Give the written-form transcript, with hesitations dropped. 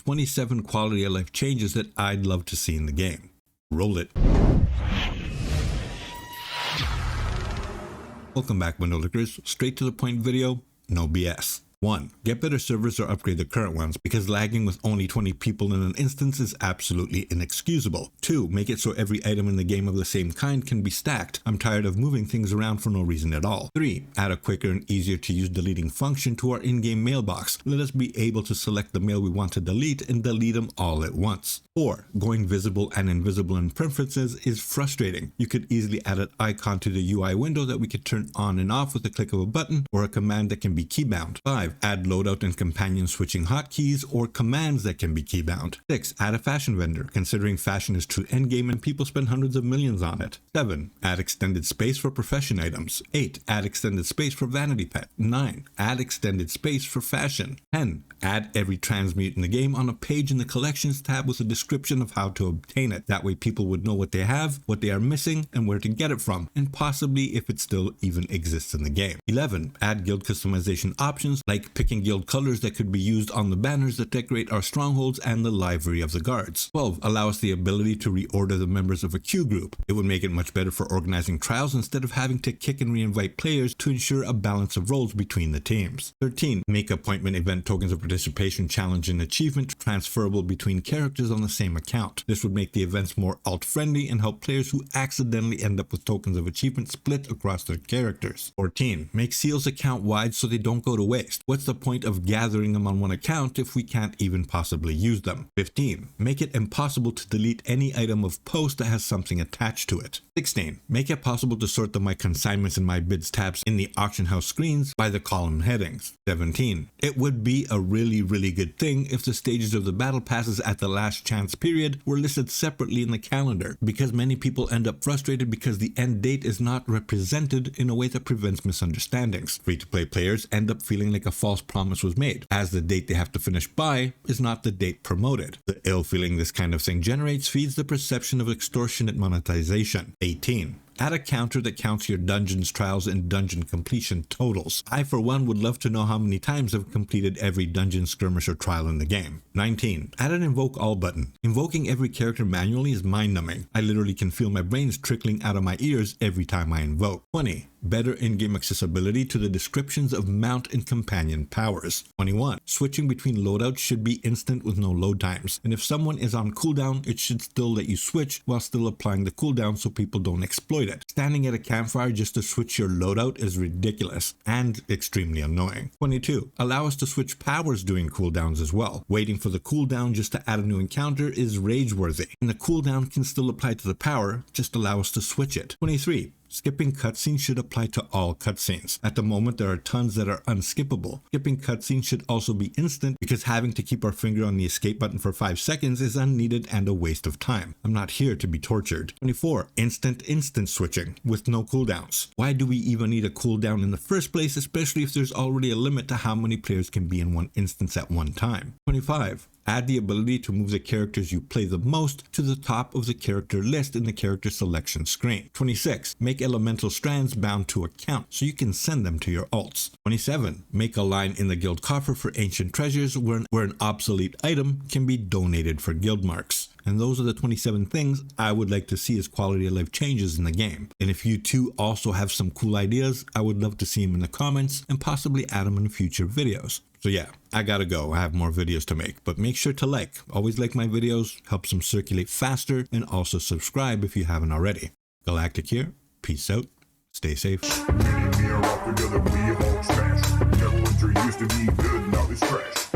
27 quality of life changes that I'd love to see in the game. Roll it. Welcome back, window lickers. Straight to the point video, no BS. 1. Get better servers or upgrade the current ones, because lagging with only 20 people in an instance is absolutely inexcusable. 2. Make it so every item in the game of the same kind can be stacked. I'm tired of moving things around for no reason at all. 3. Add a quicker and easier to use deleting function to our in-game mailbox. Let us be able to select the mail we want to delete and delete them all at once. 4. Going visible and invisible in preferences is frustrating. You could easily add an icon to the UI window that we could turn on and off with a click of a button, or a command that can be keybound. 5. Add loadout and companion switching hotkeys or commands that can be keybound. 6. Add a fashion vendor, considering fashion is true endgame and people spend hundreds of millions on it. 7. Add extended space for profession items. 8. Add extended space for vanity pet. 9. Add extended space for fashion. 10. Add every transmute in the game on a page in the collections tab with a description of how to obtain it. That way people would know what they have, what they are missing, and where to get it from, and possibly if it still even exists in the game. 11. Add guild customization options like picking guild colors that could be used on the banners that decorate our strongholds and the livery of the guards. 12. Allow us the ability to reorder the members of a queue group. It would make it much better for organizing trials instead of having to kick and reinvite players to ensure a balance of roles between the teams. 13. Make appointment event tokens of participation challenge and achievement transferable between characters on the same account. This would make the events more alt-friendly and help players who accidentally end up with tokens of achievement split across their characters. 14. Make seals account-wide so they don't go to waste. What's the point of gathering them on one account if we can't even possibly use them? 15. Make it impossible to delete any item of post that has something attached to it. 16. Make it possible to sort the My Consignments and My Bids tabs in the auction house screens by the column headings. 17. It would be a really good thing if the stages of the battle passes at the last chance period were listed separately in the calendar, because many people end up frustrated because the end date is not represented in a way that prevents misunderstandings. Free-to-play players end up feeling like a false promise was made, as the date they have to finish by is not the date promoted. The ill feeling this kind of thing generates feeds the perception of extortionate monetization. 18. Add a counter that counts your dungeons, trials, and dungeon completion totals. I, for one, would love to know how many times I've completed every dungeon, skirmish, or trial in the game. 19. Add an invoke all button. Invoking every character manually is mind-numbing. I literally can feel my brains trickling out of my ears every time I invoke. 20. Better in-game accessibility to the descriptions of mount and companion powers. 21. Switching between loadouts should be instant with no load times, and if someone is on cooldown, it should still let you switch while still applying the cooldown so people don't exploit it. Standing at a campfire just to switch your loadout is ridiculous and extremely annoying. 22. Allow us to switch powers during cooldowns as well. Waiting for the cooldown just to add a new encounter is rage-worthy, and the cooldown can still apply to the power, just allow us to switch it. 23. Skipping cutscenes should apply to all cutscenes. At the moment, there are tons that are unskippable. Skipping cutscenes should also be instant, because having to keep our finger on the escape button for 5 seconds is unneeded and a waste of time. I'm not here to be tortured. 24. Instant switching with no cooldowns. Why do we even need a cooldown in the first place, especially if there's already a limit to how many players can be in one instance at one time? 25. Add the ability to move the characters you play the most to the top of the character list in the character selection screen. 26. Make elemental strands bound to account so you can send them to your alts. 27. Make a line in the guild coffer for ancient treasures where an obsolete item can be donated for guild marks. And those are the 27 things I would like to see as quality of life changes in the game. And if you too also have some cool ideas, I would love to see them in the comments and possibly add them in future videos. So yeah, I gotta go. I have more videos to make, but make sure to always like my videos, helps them circulate faster, and also subscribe if you haven't already. Galactic here. Peace out. Stay safe. Neverwinter used to be good, now it's trash.